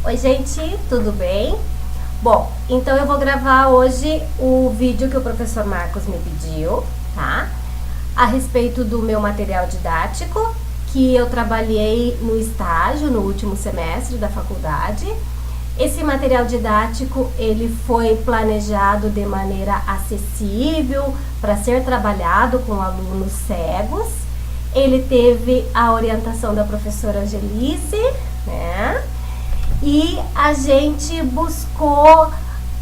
Oi gente, tudo bem? Bom, então eu vou gravar hoje o vídeo que o professor Marcos me pediu, tá? A respeito do meu material didático, que eu trabalhei no estágio no último semestre da faculdade. Esse material didático, ele foi planejado de maneira acessível para ser trabalhado com alunos cegos. Ele teve a orientação da professora Angelice, né? E a gente buscou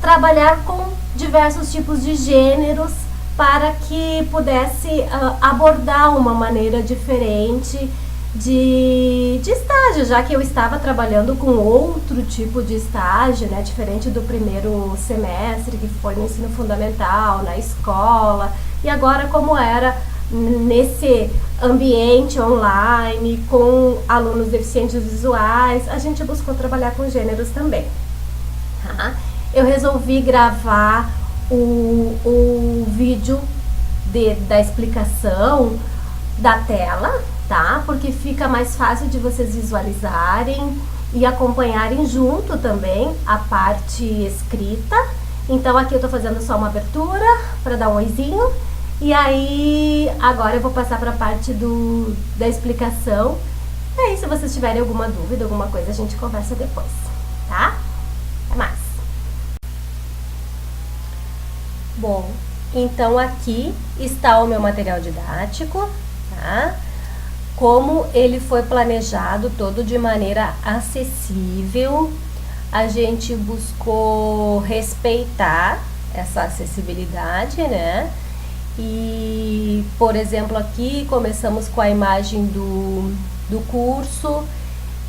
trabalhar com diversos tipos de gêneros para que pudesse abordar uma maneira diferente de estágio, já que eu estava trabalhando com outro tipo de estágio, né, diferente do primeiro semestre, que foi no ensino fundamental, na escola, e agora como era nesse ambiente online, com alunos deficientes visuais, a gente buscou trabalhar com gêneros também. Tá? Eu resolvi gravar o vídeo da explicação da tela, tá? Porque fica mais fácil de vocês visualizarem e acompanharem junto também a parte escrita. Então aqui eu tô fazendo só uma abertura para dar um oizinho. E aí, agora eu vou passar para a parte da explicação. E aí, se vocês tiverem alguma dúvida, alguma coisa, a gente conversa depois, tá? Até mais! Bom, então aqui está o meu material didático, tá? Como ele foi planejado todo de maneira acessível, a gente buscou respeitar essa acessibilidade, né? E, por exemplo, aqui começamos com a imagem do curso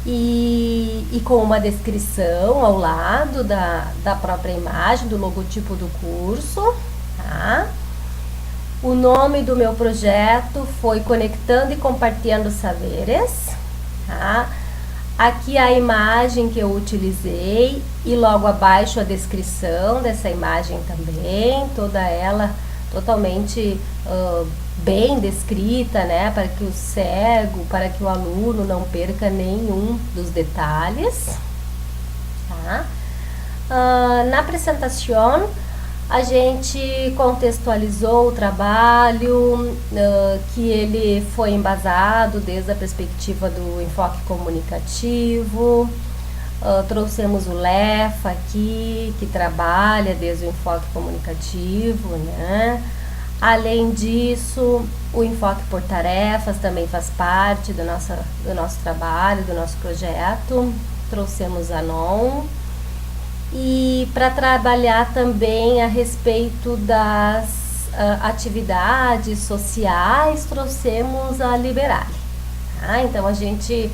e com uma descrição ao lado da própria imagem, do logotipo do curso, tá? O nome do meu projeto foi Conectando e Compartilhando Saberes, tá? Aqui a imagem que eu utilizei e logo abaixo a descrição dessa imagem também, toda ela totalmente bem descrita, né, para que o cego, para que o aluno não perca nenhum dos detalhes, tá? Na apresentação, a gente contextualizou o trabalho, que ele foi embasado desde a perspectiva do enfoque comunicativo. Trouxemos o LEFA aqui, que trabalha desde o enfoque comunicativo, né? Além disso, o enfoque por tarefas também faz parte do nosso trabalho, do nosso projeto. Trouxemos a NON. E para trabalhar também a respeito das atividades sociais, trouxemos a Liberale. Tá? Então, a gente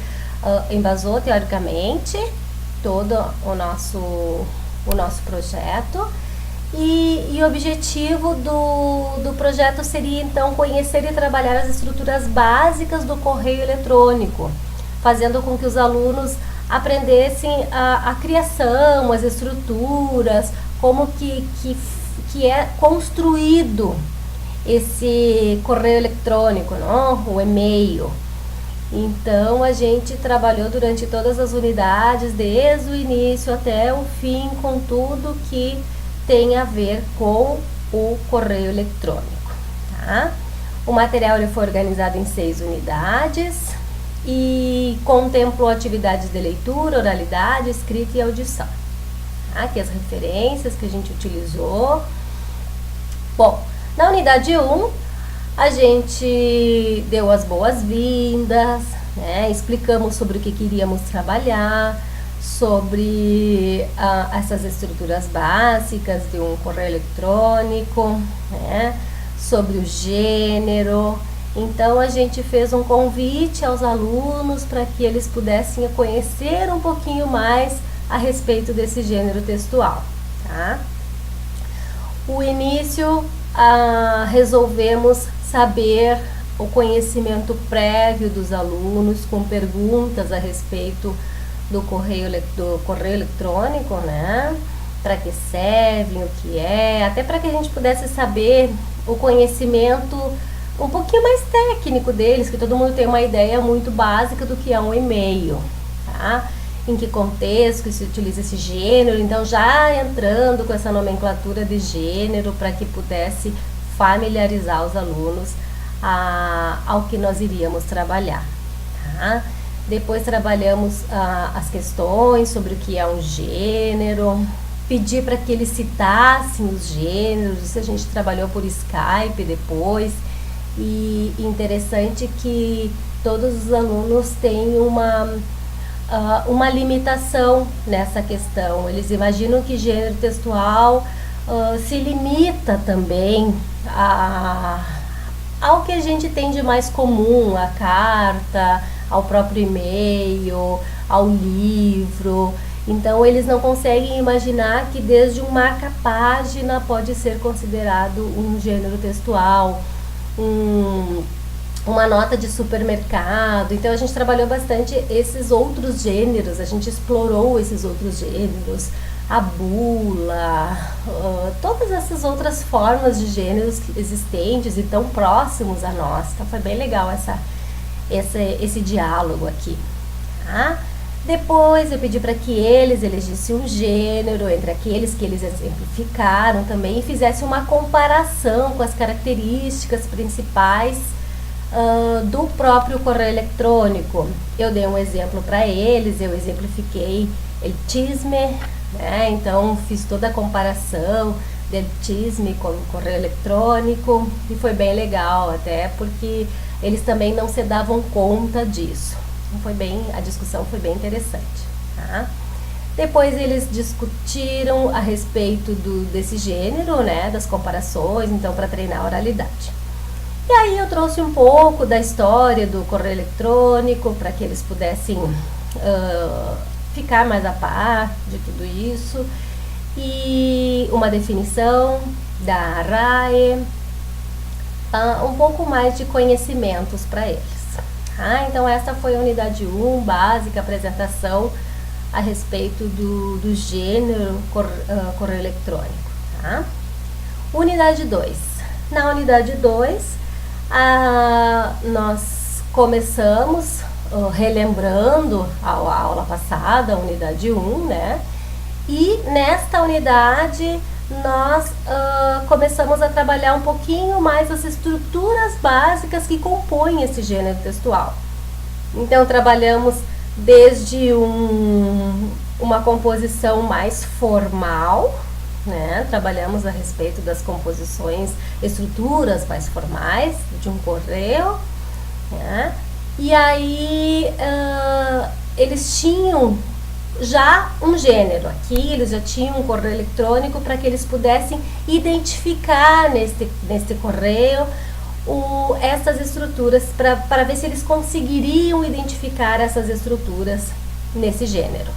embasou teoricamente todo o nosso projeto e o objetivo do projeto seria então conhecer e trabalhar as estruturas básicas do correio eletrônico, fazendo com que os alunos aprendessem a criação, as estruturas, como que é construído esse correio eletrônico, não? O e-mail. Então, a gente trabalhou durante todas as unidades, desde o início até o fim, com tudo que tem a ver com o correio eletrônico, tá? O material ele foi organizado em 6 unidades e contemplou atividades de leitura, oralidade, escrita e audição. Tá? Aqui as referências que a gente utilizou. Bom, na unidade 1, a gente deu as boas-vindas, né? Explicamos sobre o que queríamos trabalhar, sobre essas estruturas básicas de um correio eletrônico, né? Sobre o gênero. Então, a gente fez um convite aos alunos para que eles pudessem conhecer um pouquinho mais a respeito desse gênero textual, tá? O início, resolvemos saber o conhecimento prévio dos alunos com perguntas a respeito do correio eletrônico, né? Para que servem, o que é, até para que a gente pudesse saber o conhecimento um pouquinho mais técnico deles, que todo mundo tem uma ideia muito básica do que é um e-mail, tá? em que contexto que se utiliza esse gênero, então já entrando com essa nomenclatura de gênero para que pudesse familiarizar os alunos ao que nós iríamos trabalhar. Tá? Depois trabalhamos as questões sobre o que é um gênero, pedi para que eles citassem os gêneros, isso a gente trabalhou por Skype depois, e interessante que todos os alunos têm uma limitação nessa questão. Eles imaginam que gênero textual se limita também ao que a gente tem de mais comum, a carta, ao próprio e-mail, ao livro. Então eles não conseguem imaginar que desde um marca-página pode ser considerado um gênero textual, uma nota de supermercado. Então a gente trabalhou bastante esses outros gêneros, a gente explorou esses outros gêneros, a bula, todas essas outras formas de gêneros existentes e tão próximos a nós. Então foi bem legal esse diálogo aqui. Tá? Depois eu pedi para que eles elegissem um gênero entre aqueles que eles exemplificaram também e fizessem uma comparação com as características principais do próprio correio eletrônico. Eu dei um exemplo para eles, eu exemplifiquei elitisme, né? Então fiz toda a comparação de elitisme com o correio eletrônico e foi bem legal, até porque eles também não se davam conta disso. A discussão foi bem interessante. Tá? Depois eles discutiram a respeito desse gênero, né, das comparações, então para treinar a oralidade. E aí eu trouxe um pouco da história do correio eletrônico para que eles pudessem ficar mais a par de tudo isso, e uma definição da RAE, um pouco mais de conhecimentos para eles. Então essa foi a unidade 1, básica, apresentação a respeito do gênero correio eletrônico. Tá? Unidade 2. Na unidade 2, nós começamos relembrando a aula passada, a unidade 1, né? E nesta unidade nós começamos a trabalhar um pouquinho mais as estruturas básicas que compõem esse gênero textual. Então trabalhamos desde uma composição mais formal, né? Trabalhamos a respeito das composições, estruturas mais formais de um correio, né? E aí eles tinham já um gênero aqui, eles já tinham um correio eletrônico para que eles pudessem identificar neste correio essas estruturas, para ver se eles conseguiriam identificar essas estruturas nesse gênero.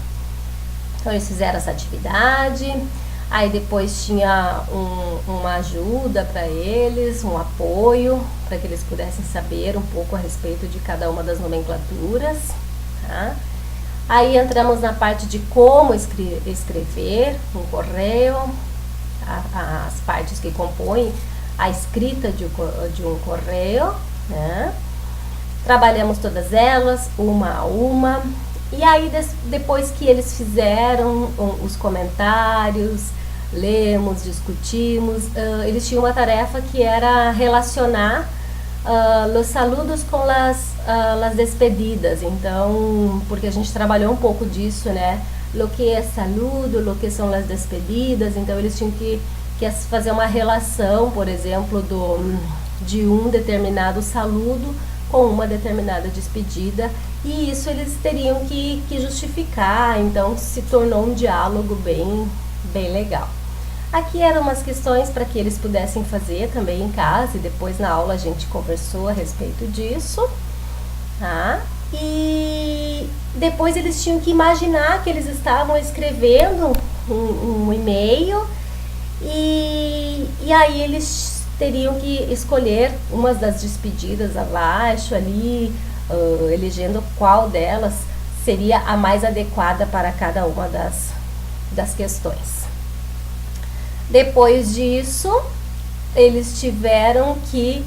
Então eles fizeram essa atividade, aí depois tinha uma ajuda para eles, um apoio, para que eles pudessem saber um pouco a respeito de cada uma das nomenclaturas, tá? Aí entramos na parte de como escrever um correio, as partes que compõem a escrita de um correio, né? Trabalhamos todas elas, uma a uma, e aí depois que eles fizeram os comentários, lemos, discutimos, eles tinham uma tarefa que era relacionar los saludos com las despedidas. Então, porque a gente trabalhou um pouco disso, né? Lo que é saludo, lo que são las despedidas. Então, eles tinham que fazer uma relação, por exemplo, de um determinado saludo com uma determinada despedida. E isso eles teriam que justificar. Então, se tornou um diálogo bem legal. Aqui eram umas questões para que eles pudessem fazer também em casa, e depois na aula a gente conversou a respeito disso, tá? E depois eles tinham que imaginar que eles estavam escrevendo um e-mail, e aí eles teriam que escolher umas das despedidas abaixo ali, elegendo qual delas seria a mais adequada para cada uma das questões. Depois disso, eles tiveram que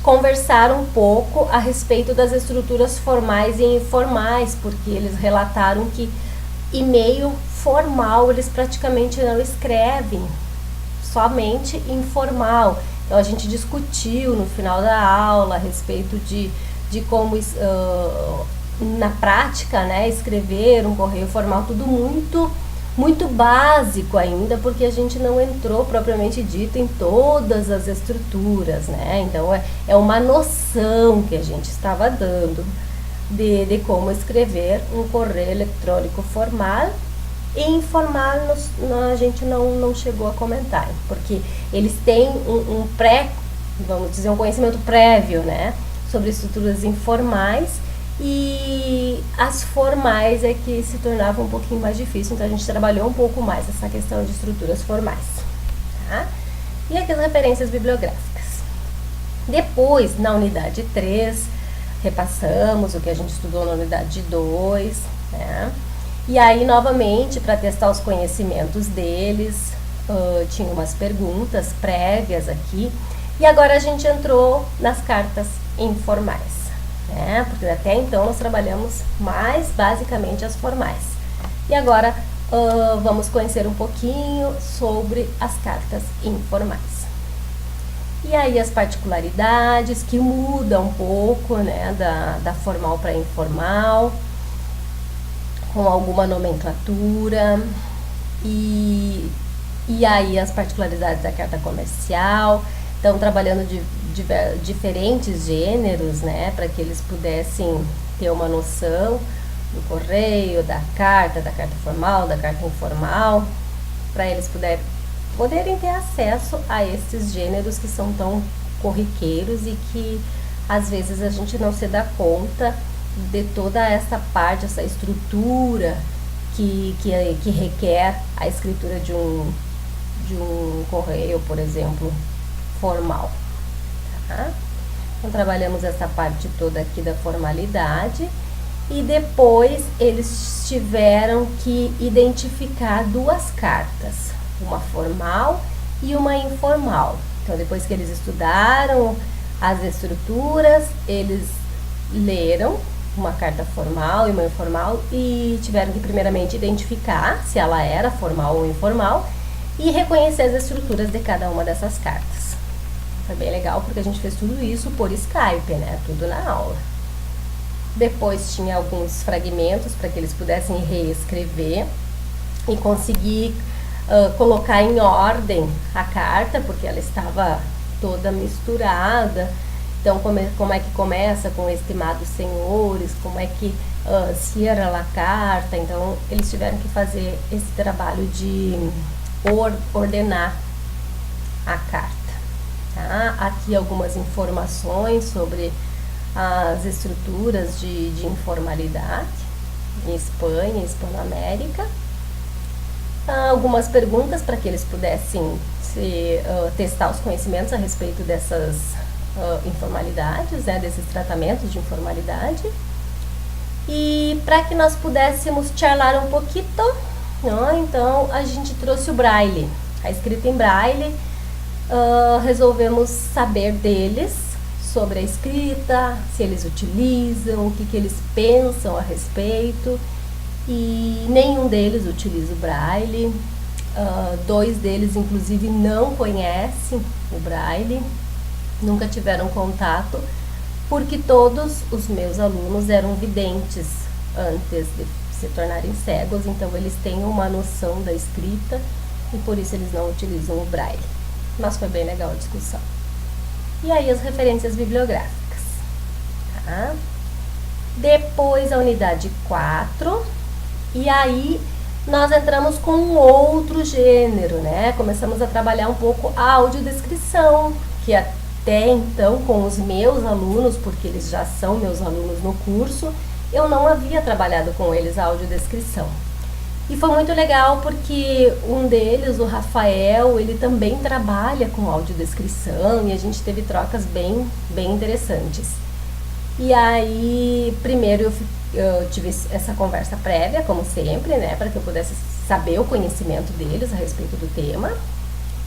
conversar um pouco a respeito das estruturas formais e informais, porque eles relataram que e-mail formal eles praticamente não escrevem, somente informal. Então a gente discutiu no final da aula a respeito de como na prática, né, escrever um correio formal, tudo muito básico ainda, porque a gente não entrou propriamente dito em todas as estruturas, né? Então é uma noção que a gente estava dando de como escrever um correio eletrônico formal. E informal a gente não chegou a comentar, porque eles têm vamos dizer, um conhecimento prévio, né, sobre estruturas informais, e as formais é que se tornava um pouquinho mais difícil, então a gente trabalhou um pouco mais essa questão de estruturas formais, tá? E aqui as referências bibliográficas. Depois, na unidade 3, repassamos o que a gente estudou na unidade 2, né? E aí, novamente, para testar os conhecimentos deles, tinha umas perguntas prévias aqui. E agora a gente entrou nas cartas informais, né? Porque até então nós trabalhamos mais basicamente as formais. E agora vamos conhecer um pouquinho sobre as cartas informais. E aí as particularidades que mudam um pouco, né, da formal para informal, com alguma nomenclatura, e aí as particularidades da carta comercial. Então, trabalhando de diferentes gêneros, né, para que eles pudessem ter uma noção do correio, da carta formal, da carta informal, para eles poderem ter acesso a esses gêneros que são tão corriqueiros e que às vezes a gente não se dá conta de toda essa parte, essa estrutura que requer a escritura de um correio, por exemplo, formal. Tá? Então, trabalhamos essa parte toda aqui da formalidade, e depois eles tiveram que identificar duas cartas, uma formal e uma informal. Então, depois que eles estudaram as estruturas, eles leram uma carta formal e uma informal e tiveram que primeiramente identificar se ela era formal ou informal e reconhecer as estruturas de cada uma dessas cartas. Foi bem legal porque a gente fez tudo isso por Skype, né? Tudo na aula. Depois tinha alguns fragmentos para que eles pudessem reescrever e conseguir colocar em ordem a carta, porque ela estava toda misturada. Então, como é que começa com estimados senhores, como é que cierra a carta. Então, eles tiveram que fazer esse trabalho de ordenar a carta. Tá? Aqui algumas informações sobre as estruturas de informalidade em Espanha, Hispanoamérica. Algumas perguntas para que eles pudessem testar os conhecimentos a respeito dessas informalidades, né, desses tratamentos de informalidade, e para que nós pudéssemos charlar um pouquinho, então a gente trouxe o braille, a escrita em braille. Resolvemos saber deles sobre a escrita, se eles utilizam, o que eles pensam a respeito, e nenhum deles utiliza o braille. Dois deles inclusive não conhecem o braille, nunca tiveram contato, porque todos os meus alunos eram videntes antes de se tornarem cegos, então eles têm uma noção da escrita e por isso eles não utilizam o braille. Mas foi bem legal a discussão. E aí as referências bibliográficas. Tá? Depois a unidade 4, e aí nós entramos com um outro gênero, né? Começamos a trabalhar um pouco a audiodescrição, que até então com os meus alunos, porque eles já são meus alunos no curso, eu não havia trabalhado com eles a audiodescrição. E foi muito legal porque um deles, o Rafael, ele também trabalha com audiodescrição e a gente teve trocas bem interessantes. E aí, primeiro eu tive essa conversa prévia, como sempre, né, para que eu pudesse saber o conhecimento deles a respeito do tema.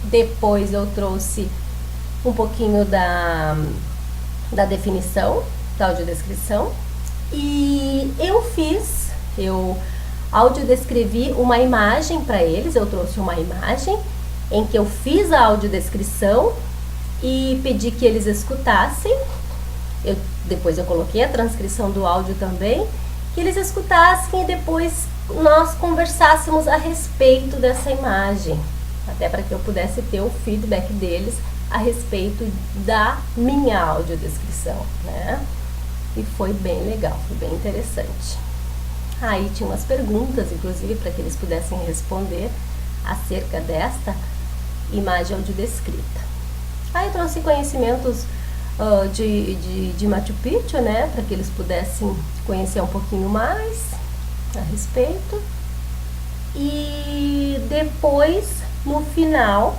Depois eu trouxe um pouquinho da definição, da audiodescrição. E eu audiodescrevi uma imagem para eles, eu trouxe uma imagem em que eu fiz a audiodescrição e pedi que eles escutassem. Depois eu coloquei a transcrição do áudio também, que eles escutassem e depois nós conversássemos a respeito dessa imagem, até para que eu pudesse ter o feedback deles a respeito da minha audiodescrição, né? E foi bem legal, foi bem interessante. Aí tinha umas perguntas, inclusive, para que eles pudessem responder acerca desta imagem audiodescrita. Aí eu trouxe conhecimentos de Machu Picchu, né, para que eles pudessem conhecer um pouquinho mais a respeito. E depois, no final,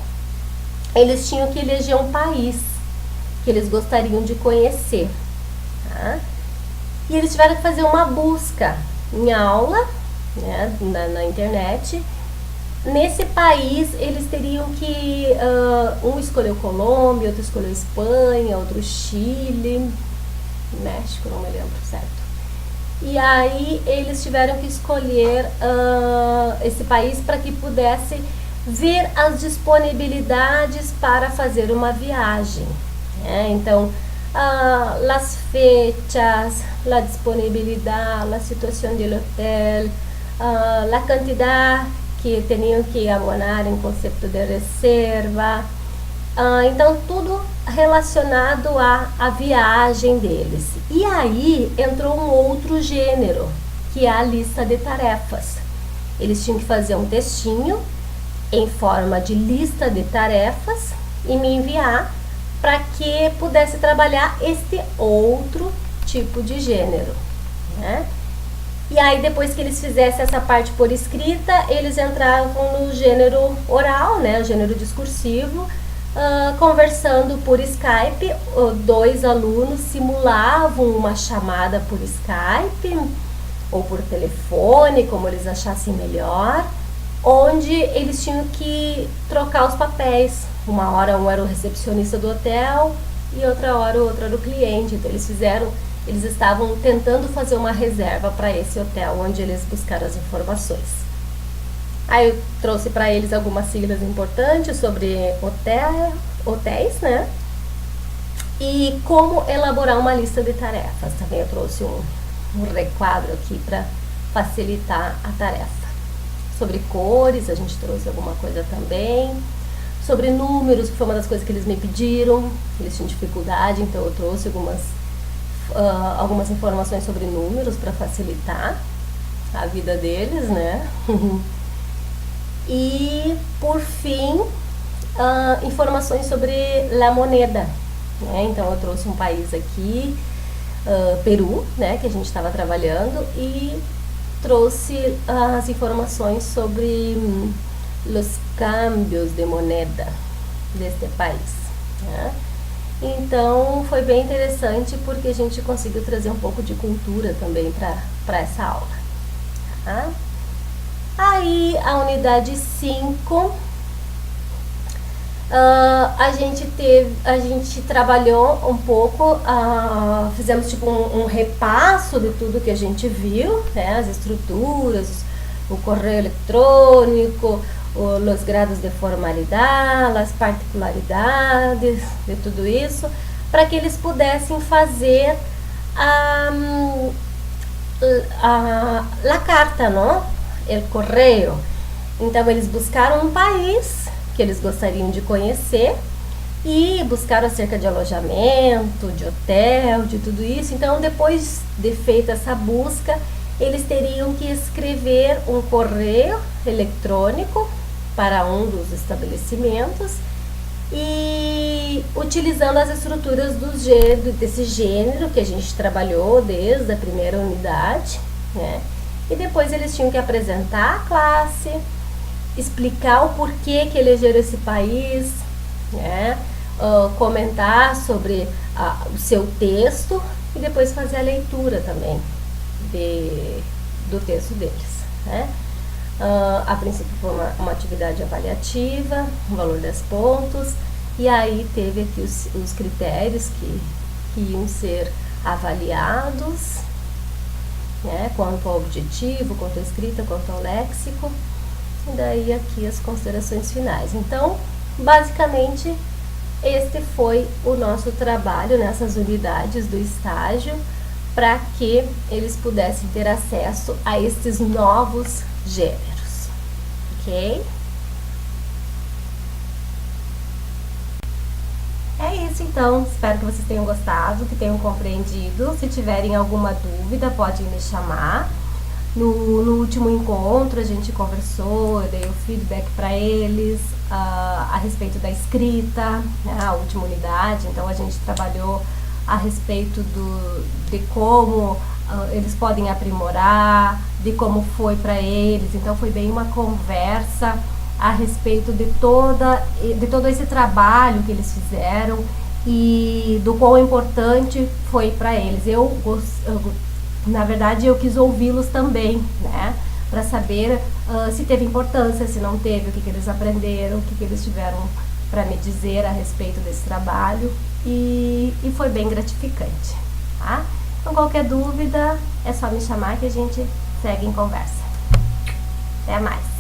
eles tinham que eleger um país que eles gostariam de conhecer, tá? E eles tiveram que fazer uma busca em aula, né, na internet. Nesse país, eles teriam que... um escolheu Colômbia, outro escolheu Espanha, outro Chile, México, não me lembro certo. E aí, eles tiveram que escolher esse país para que pudesse ver as disponibilidades para fazer uma viagem, né? Então, las fechas, la disponibilidad, la situación del hotel, la cantidad que teriam que abonar em conceito de reserva. Então, tudo relacionado à viagem deles. E aí, entrou um outro gênero, que é a lista de tarefas. Eles tinham que fazer um textinho em forma de lista de tarefas e me enviar para que pudesse trabalhar este outro tipo de gênero, né? E aí, depois que eles fizessem essa parte por escrita, eles entravam no gênero oral, né, o gênero discursivo, conversando por Skype. 2 alunos simulavam uma chamada por Skype ou por telefone, como eles achassem melhor, onde eles tinham que trocar os papéis. Uma hora um era o recepcionista do hotel e outra hora o outro era o cliente. Então eles estavam tentando fazer uma reserva para esse hotel onde eles buscaram as informações. Aí eu trouxe para eles algumas siglas importantes sobre hotéis, né? E como elaborar uma lista de tarefas. Também eu trouxe um requadro aqui para facilitar a tarefa. Sobre cores, a gente trouxe alguma coisa também. Sobre números, que foi uma das coisas que eles me pediram, eles tinham dificuldade, então eu trouxe algumas informações sobre números para facilitar a vida deles, né? E, por fim, informações sobre la moneda, né? Então eu trouxe um país aqui, Peru, né, que a gente estava trabalhando, e trouxe as informações sobre os câmbios de moneda deste país, né? Então foi bem interessante porque a gente conseguiu trazer um pouco de cultura também para essa aula, tá? Aí a unidade 5, a gente trabalhou um pouco, fizemos tipo um repasso de tudo que a gente viu, né? As estruturas, o correio eletrônico, os grados de formalidade, as particularidades de tudo isso, para que eles pudessem fazer a carta, não? O correio. Então eles buscaram um país que eles gostariam de conhecer e buscaram acerca de alojamento, de hotel, de tudo isso. Então, depois de feita essa busca, eles teriam que escrever um correio eletrônico para um dos estabelecimentos e utilizando as estruturas desse gênero que a gente trabalhou desde a primeira unidade, né? E depois eles tinham que apresentar a classe, explicar o porquê que elegeram esse país, né? Comentar sobre o seu texto e depois fazer a leitura também do texto deles, né? A princípio foi uma atividade avaliativa, um valor 10 pontos, e aí teve aqui os critérios que iam ser avaliados, né, quanto ao objetivo, quanto à escrita, quanto ao léxico, e daí aqui as considerações finais. Então, basicamente, este foi o nosso trabalho nessas unidades do estágio, para que eles pudessem ter acesso a estes novos gêneros, ok? É isso então, espero que vocês tenham gostado, que tenham compreendido. Se tiverem alguma dúvida, podem me chamar. No último encontro a gente conversou, eu dei o feedback para eles a respeito da escrita, né, a última unidade, então a gente trabalhou a respeito de como eles podem aprimorar, de como foi para eles, então foi bem uma conversa a respeito de todo esse trabalho que eles fizeram e do quão importante foi para eles. Na verdade, eu quis ouvi-los também, né, para saber se teve importância, se não teve, o que eles aprenderam, o que eles tiveram para me dizer a respeito desse trabalho, e foi bem gratificante, tá? Então, qualquer dúvida, é só me chamar que a gente segue em conversa. Até mais!